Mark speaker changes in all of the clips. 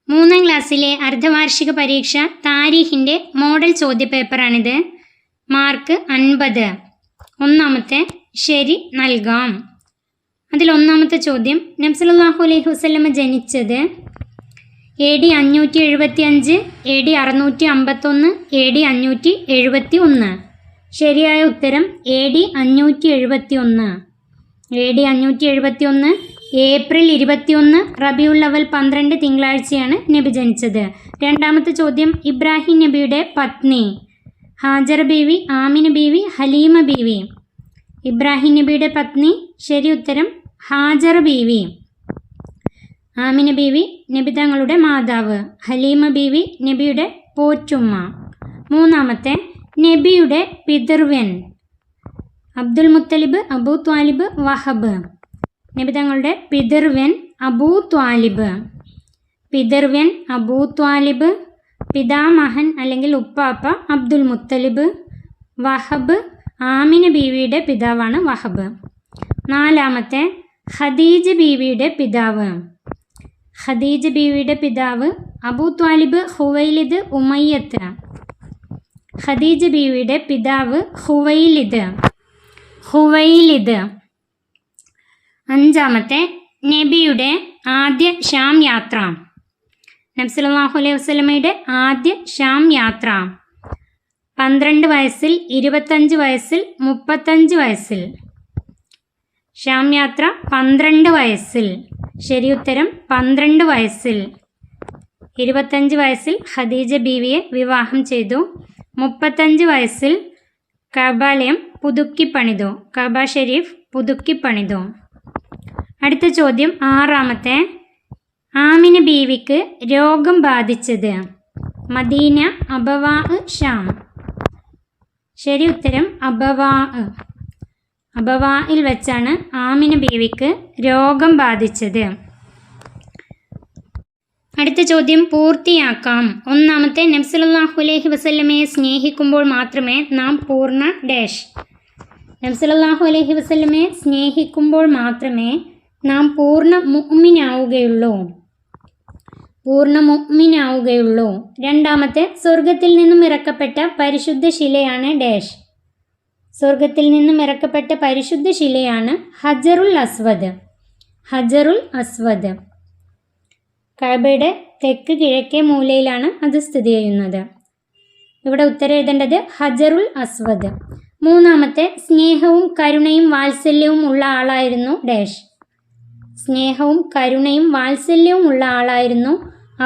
Speaker 1: മൂന്നാം ക്ലാസ്സിലെ അർദ്ധവാർഷിക പരീക്ഷ താരീഖിൻ്റെ മോഡൽ ചോദ്യപേപ്പറാണിത്. മാർക്ക് 50. ഒന്നാമത്തെ ശരി നൽകാം. അതിലൊന്നാമത്തെ ചോദ്യം, നബി സല്ലല്ലാഹു അലൈഹി വസല്ലമ ജനിച്ചത് AD 575, AD 651, AD 571. ശരിയായ ഉത്തരം AD 571. AD 571 ഏപ്രിൽ 21 റബിയുൽ അവൽ 12 തിങ്കളാഴ്ചയാണ് നബി ജനിച്ചത്. രണ്ടാമത്തെ ചോദ്യം, ഇബ്രാഹിം നബിയുടെ പത്നി ഹാജറ ബീവി, ആമിന ബീവി, ഹലീമ ബീവി. ഇബ്രാഹിം നബിയുടെ പത്നി, ശരി ഉത്തരം ഹാജറ ബീവി. ആമിന ബീവി നബി തങ്ങളുടെ മാതാവ്, ഹലീമ ബീവി നബിയുടെ പോറ്റുമ്മ. മൂന്നാമത്തെ, നബിയുടെ പിതൃവ്യൻ അബ്ദുൽ മുത്തലിബ്, അബൂ ത്വാലിബ്, വഹബ്. നബി തങ്ങളുടെ പിതൃവ്യൻ അബൂ ത്വാലിബ്. പിതൃവ്യൻ അബൂ ത്വാലിബ്, പിതാമഹൻ അല്ലെങ്കിൽ ഉപ്പാപ്പ അബ്ദുൽ മുത്തലിബ്. വഹബ് ആമിന ബീവിയുടെ പിതാവാണ് വഹബ്. നാലാമത്തെ, ഖദീജ ബീവിയുടെ പിതാവ്. ഖദീജ ബീവിയുടെ പിതാവ് അബൂ ത്വാലിബ്, ഹുവൈലിദ്, ഉമയ്യത്ത്. ഖദീജ ബീവിയുടെ പിതാവ് ഹുവൈലിദ്. അഞ്ചാമത്തെ, നബിയുടെ ആദ്യ ഷാം യാത്ര. നബി സല്ലല്ലാഹു അലൈഹി വസല്ലമയുടെ ആദ്യ ഷാം യാത്ര 12 വയസ്സിൽ, 25 വയസ്സിൽ, 35 വയസ്സിൽ. ഷാം യാത്ര 12 വയസ്സിൽ. ശരി ഉത്തരം 12 വയസ്സിൽ. 25 വയസ്സിൽ ഖദീജ ബീവിയെ വിവാഹം ചെയ്തു. 35 വയസ്സിൽ കഅബാലയം പുതുക്കിപ്പണിതു. കഅബ ഷരീഫ് പുതുക്കിപ്പണിതു. അടുത്ത ചോദ്യം, ആറാമത്തെ, ആമിന ബീവിക്ക് രോഗം ബാധിച്ചത് മദീന, അബവാ, ഷാം. ശരി ഉത്തരം അബവാ. അബവായിൽ വെച്ചാണ് ആമിന ബീവിക്ക് രോഗം ബാധിച്ചത്. അടുത്ത ചോദ്യം പൂർത്തിയാക്കാം. ഒന്നാമത്തെ, നബി സല്ലല്ലാഹു അലൈഹി വസല്ലമയെ സ്നേഹിക്കുമ്പോൾ മാത്രമേ നാം പൂർണ്ണ ഡാഷ്. നബി സല്ലല്ലാഹു അലൈഹി വസല്ലമയെ സ്നേഹിക്കുമ്പോൾ മാത്രമേ നാം പൂർണ്ണ മുഅ്മിനാവുകയുള്ളൂ. രണ്ടാമത്തെ, സ്വർഗത്തിൽ നിന്നും ഇറക്കപ്പെട്ട പരിശുദ്ധ ശിലയാണ് ഡാഷ്. സ്വർഗത്തിൽ നിന്നും ഇറക്കപ്പെട്ട പരിശുദ്ധ ശിലയാണ് ഹജറുൽ അസ്വദ്. കഅബയുടെ തെക്ക് കിഴക്കേ മൂലയിലാണ് അത് സ്ഥിതി ചെയ്യുന്നത്. ഇവിടെ ഉത്തരം എഴുതേണ്ടത് ഹജറുൽ അസ്വദ്. മൂന്നാമത്തെ, സ്നേഹവും കരുണയും വാത്സല്യവും ഉള്ള ആളായിരുന്നു ഡാഷ്. സ്നേഹവും കരുണയും വാത്സല്യവും ഉള്ള ആളായിരുന്നു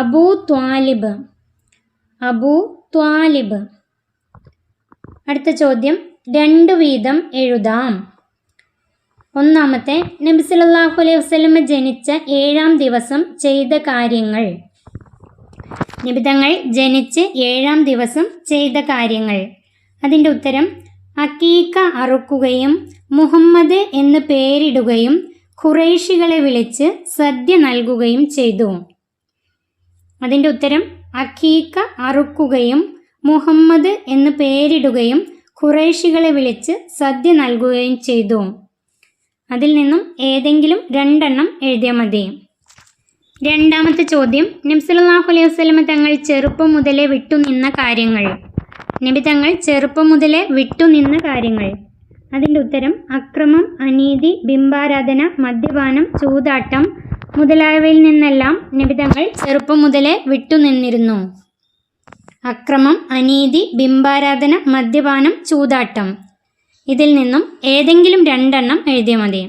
Speaker 1: അബൂ ത്വാലിബ്. അടുത്ത ചോദ്യം, 2 വീതം എഴുതാം. ഒന്നാമത്തെ, നബി സല്ലല്ലാഹു അലൈഹി വസല്ലമ ജനിച്ച 7-ാം ദിവസം ചെയ്ത കാര്യങ്ങൾ. നബി തങ്ങൾ ജനിച്ച് 7-ാം ദിവസം ചെയ്ത കാര്യങ്ങൾ. അതിൻ്റെ ഉത്തരം, അക്കീക്ക അറുക്കുകയും മുഹമ്മദ് എന്ന് പേരിടുകയും ഖുറൈശികളെ വിളിച്ച് സദ്യ നൽകുകയും ചെയ്തു. അതിൻ്റെ ഉത്തരം, അക്കീക്ക അറുക്കുകയും മുഹമ്മദ് എന്ന് പേരിടുകയും ഖുറൈശികളെ വിളിച്ച് സദ്യ നൽകുകയും ചെയ്തു. അതിൽ നിന്നും ഏതെങ്കിലും 2 എണ്ണം എഴുതിയാൽ മതി. രണ്ടാമത്തെ ചോദ്യം, നബി സല്ലല്ലാഹു അലൈഹി വസല്ലമ തങ്ങൾ ചെറുപ്പം മുതലേ വിട്ടുനിന്ന കാര്യങ്ങൾ. നബി തങ്ങൾ ചെറുപ്പം മുതലേ വിട്ടുനിന്ന കാര്യങ്ങൾ. അതിൻ്റെ ഉത്തരം, അക്രമം, അനീതി, ബിംബാരാധന, മദ്യപാനം, ചൂതാട്ടം മുതലായവയിൽ നിന്നെല്ലാം നബി തങ്ങൾ ചെറുപ്പം മുതലേ വിട്ടുനിന്നിരുന്നു. അക്രമം, അനീതി, ബിംബാരാധന, മദ്യപാനം, ചൂതാട്ടം. ഇതിൽ നിന്നും ഏതെങ്കിലും 2 എണ്ണം എഴുതിയാൽ മതി.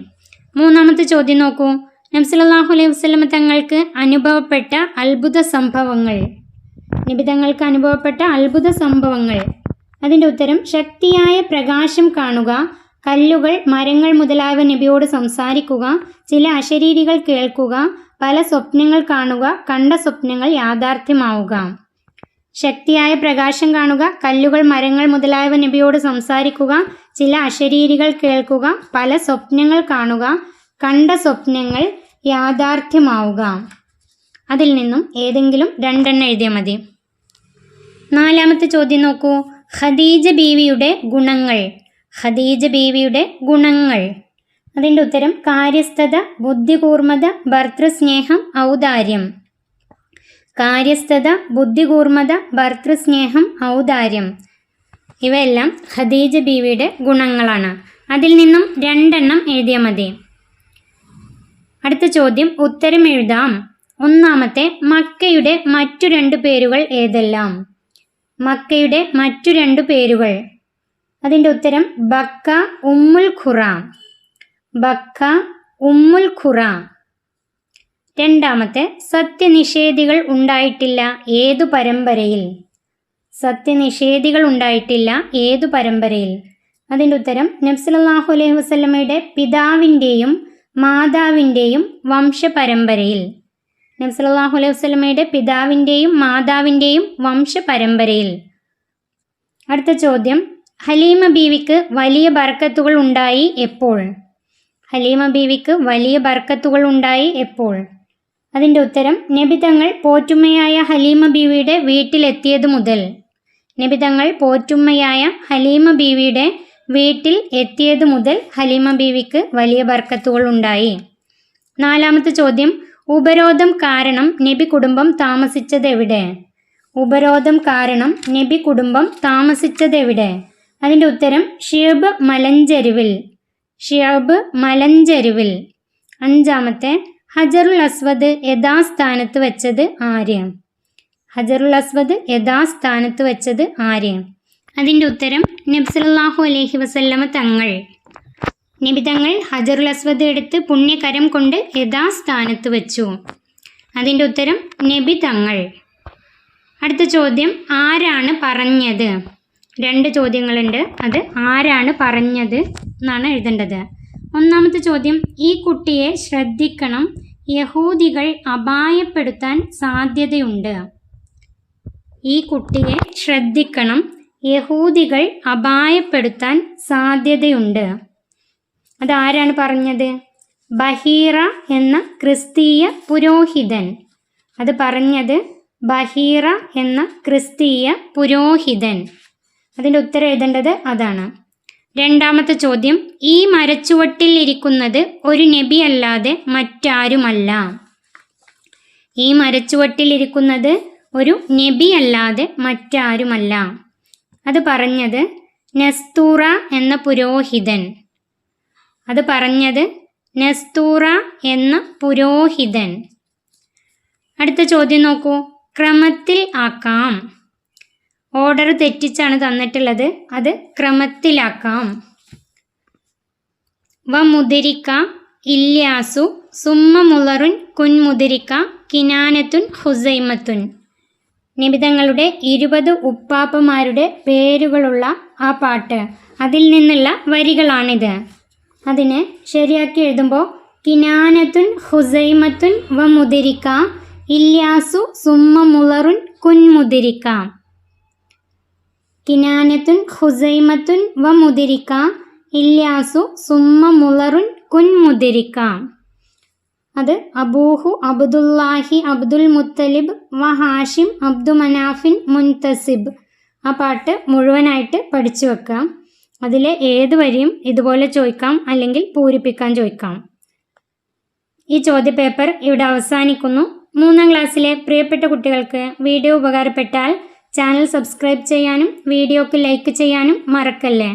Speaker 1: മൂന്നാമത്തെ ചോദ്യം നോക്കൂ. നബി സല്ലല്ലാഹു അലൈഹി വസല്ലമ തങ്ങൾക്ക് അനുഭവപ്പെട്ട അത്ഭുത സംഭവങ്ങൾ. നബി തങ്ങൾക്ക് അനുഭവപ്പെട്ട അത്ഭുത സംഭവങ്ങൾ. അതിൻ്റെ ഉത്തരം, ശക്തിയായ പ്രകാശം കാണുക, കല്ലുകൾ, മരങ്ങൾ മുതലായവ നബിയോട് സംസാരിക്കുക, ചില അശരീരികൾ കേൾക്കുക, പല സ്വപ്നങ്ങൾ കാണുക, കണ്ട സ്വപ്നങ്ങൾ യാഥാർത്ഥ്യമാവുക. ശക്തിയായ പ്രകാശം കാണുക, കല്ലുകൾ, മരങ്ങൾ മുതലായവ നബിയോട് സംസാരിക്കുക, ചില അശരീരികൾ കേൾക്കുക, പല സ്വപ്നങ്ങൾ കാണുക, കണ്ട സ്വപ്നങ്ങൾ യാഥാർത്ഥ്യമാവുക. അതിൽ നിന്നും ഏതെങ്കിലും 2 എണ്ണം എഴുതിയാൽ മതി. നാലാമത്തെ ചോദ്യം നോക്കൂ. ഖദീജ ബീവിയുടെ ഗുണങ്ങൾ. അതിൻ്റെ ഉത്തരം, കാര്യസ്ഥത, ബുദ്ധികൂർമ്മത, ഭർതൃസ്നേഹം, ഔദാര്യം. കാര്യസ്ഥത, ബുദ്ധികൂർമ്മത, ഭർതൃസ്നേഹം, ഔദാര്യം ഇവയെല്ലാം ഖദീജ ബീവിയുടെ ഗുണങ്ങളാണ്. അതിൽ നിന്നും 2 എഴുതിയാൽ മതി. അടുത്ത ചോദ്യം ഉത്തരം എഴുതാം. ഒന്നാമത്തെ മക്കയുടെ മറ്റു 2 പേരുകൾ ഏതെല്ലാം? മക്കയുടെ മറ്റു 2 പേരുകൾ. അതിൻ്റെ ഉത്തരം ബക്ക, ഉമ്മുൽ ഖുറ. ബക്ക, ഉമ്മുൽ ഖുറ. രണ്ടാമത്തെ സത്യനിഷേധികൾ ഉണ്ടായിട്ടില്ല ഏതു പരമ്പരയിൽ? സത്യനിഷേധികൾ ഉണ്ടായിട്ടില്ല ഏതു പരമ്പരയിൽ? അതിൻ്റെ ഉത്തരം നബി സല്ലല്ലാഹു അലൈഹി വസല്ലമയുടെ പിതാവിൻ്റെയും മാതാവിൻ്റെയും വംശപരമ്പരയിൽ. നബി സല്ലല്ലാഹു അലൈഹി വസല്ലമയുടെ പിതാവിൻ്റെയും മാതാവിൻ്റെയും വംശപരമ്പരയിൽ. അടുത്ത ചോദ്യം ഹലീമ ബീവിക്ക് വലിയ ബർക്കത്തുകൾ ഉണ്ടായി എപ്പോൾ? ഹലീമ ബീവിക്ക് വലിയ ബർക്കത്തുകൾ ഉണ്ടായി എപ്പോൾ? അതിൻ്റെ ഉത്തരം നബിതങ്ങൾ പോറ്റുമ്മയായ ഹലീമ ബീവിയുടെ വീട്ടിലെത്തിയത് മുതൽ. നബിതങ്ങൾ പോറ്റുമ്മയായ ഹലീമ ബീവിയുടെ വീട്ടിൽ എത്തിയത് മുതൽ ഹലീമ ബീവിക്ക് വലിയ ബർക്കത്തുകൾ ഉണ്ടായി. നാലാമത്തെ ചോദ്യം ഉപരോധം കാരണം നബി കുടുംബം താമസിച്ചത് എവിടെ? ഉപരോധം കാരണം നബി കുടുംബം താമസിച്ചത് എവിടെ? അതിൻ്റെ ഉത്തരം ഷിഅബ് മലഞ്ചെരുവിൽ. ഷിഅബ് മലഞ്ചെരുവിൽ. അഞ്ചാമത്തെ ഹജറുൽ അസ്വദ് യഥാസ്ഥാനത്ത് വെച്ചത് ആര്? ഹജറുൽ അസ്വദ് യഥാസ്ഥാനത്ത് വെച്ചത് ആര്? അതിൻ്റെ ഉത്തരം നബി സല്ലല്ലാഹു അലൈഹി വസല്ലമ തങ്ങൾ. നബി തങ്ങൾ ഹജറുൽ അസ്വദ് എടുത്ത് പുണ്യകരം കൊണ്ട് യഥാസ്ഥാനത്ത് വെച്ചു. അതിൻ്റെ ഉത്തരം നബി തങ്ങൾ. അടുത്ത ചോദ്യം ആരാണ് പറഞ്ഞത്? 2 ചോദ്യങ്ങളുണ്ട്. അത് ആരാണ് പറഞ്ഞത് എന്നാണ് എഴുതേണ്ടത്. ഒന്നാമത്തെ ചോദ്യം ഈ കുട്ടിയെ ശ്രദ്ധിക്കണം, യഹൂദികൾ അപായപ്പെടുത്താൻ സാധ്യതയുണ്ട്. ഈ കുട്ടിയെ ശ്രദ്ധിക്കണം, യഹൂദികൾ അപായപ്പെടുത്താൻ സാധ്യതയുണ്ട്. അതാരാണ് പറഞ്ഞത്? ബഹീറ എന്ന ക്രിസ്തീയ പുരോഹിതൻ. അത് പറഞ്ഞത് ബഹീറ എന്ന ക്രിസ്തീയ പുരോഹിതൻ. അതിൻ്റെ ഉത്തരം എഴുതേണ്ടത് അതാണ്. രണ്ടാമത്തെ ചോദ്യം ഈ മരച്ചുവട്ടിൽ ഇരിക്കുന്നത് ഒരു നബി അല്ലാതെ മറ്റാരുമല്ല. ഈ മരച്ചുവട്ടിൽ ഇരിക്കുന്നത് ഒരു നബി അല്ലാതെ മറ്റാരുമല്ല. അത് പറഞ്ഞത് നസ്തൂറ എന്ന പുരോഹിതൻ. അത് പറഞ്ഞത് നസ്തൂറ എന്ന പുരോഹിതൻ. അടുത്ത ചോദ്യം നോക്കൂ. ക്രമത്തിൽ ആക്കാം. ഓർഡർ തെറ്റിച്ചാണ് തന്നിട്ടുള്ളത്. അത് ക്രമത്തിലാക്കാം. വ മുദരിക്ക ഇല്യാസു സുമ്മ മുളറുൻ കുൻ മുദരിക്ക കിനാനത്തുൻ ഹുസൈമത്തുൻ. നിബിതങ്ങളുടെ 20 ഉപ്പാപ്പമാരുടെ പേരുകളുള്ള ആ പാട്ട്, അതിൽ നിന്നുള്ള വരികളാണിത്. അതിനെ ശരിയാക്കി എഴുതുമ്പോൾ കിനാനത്തുൻ ഹുസൈമത്തുൻ വ മുദരിക്ക ഇല്യാസു സുമ്മ മുളറുൻ കുൻ മുദരിക്ക. കിനാനത്തുൻ ഹുസൈമത്തുൻ വ മുദരിക്ക ഇല്യാസു സുമ്മ മുളറുൻ കുൻ മുദരിക്ക. അത് അബൂഹു അബ്ദുല്ലാഹി അബ്ദുൽ മുത്തലിബ് വ ഹാഷിം അബ്ദു മനാഫിൻ മുൻതസിബ്. ആ പാട്ട് മുഴുവനായിട്ട് പഠിച്ചു വെക്കാം. അതിലെ ഏത് വരിയും ഇതുപോലെ ചോദിക്കാം, അല്ലെങ്കിൽ പൂരിപ്പിക്കാൻ ചോദിക്കാം. ഈ ചോദ്യപേപ്പർ ഇവിടെ അവസാനിക്കുന്നു. 3ാം ക്ലാസ്സിലെ പ്രിയപ്പെട്ട കുട്ടികൾക്ക് വീഡിയോ ഉപകാരപ്പെട്ടാൽ ചാനൽ സബ്സ്ക്രൈബ് ചെയ്യാനും വീഡിയോക്ക് ലൈക്ക് ചെയ്യാനും മറക്കല്ലേ.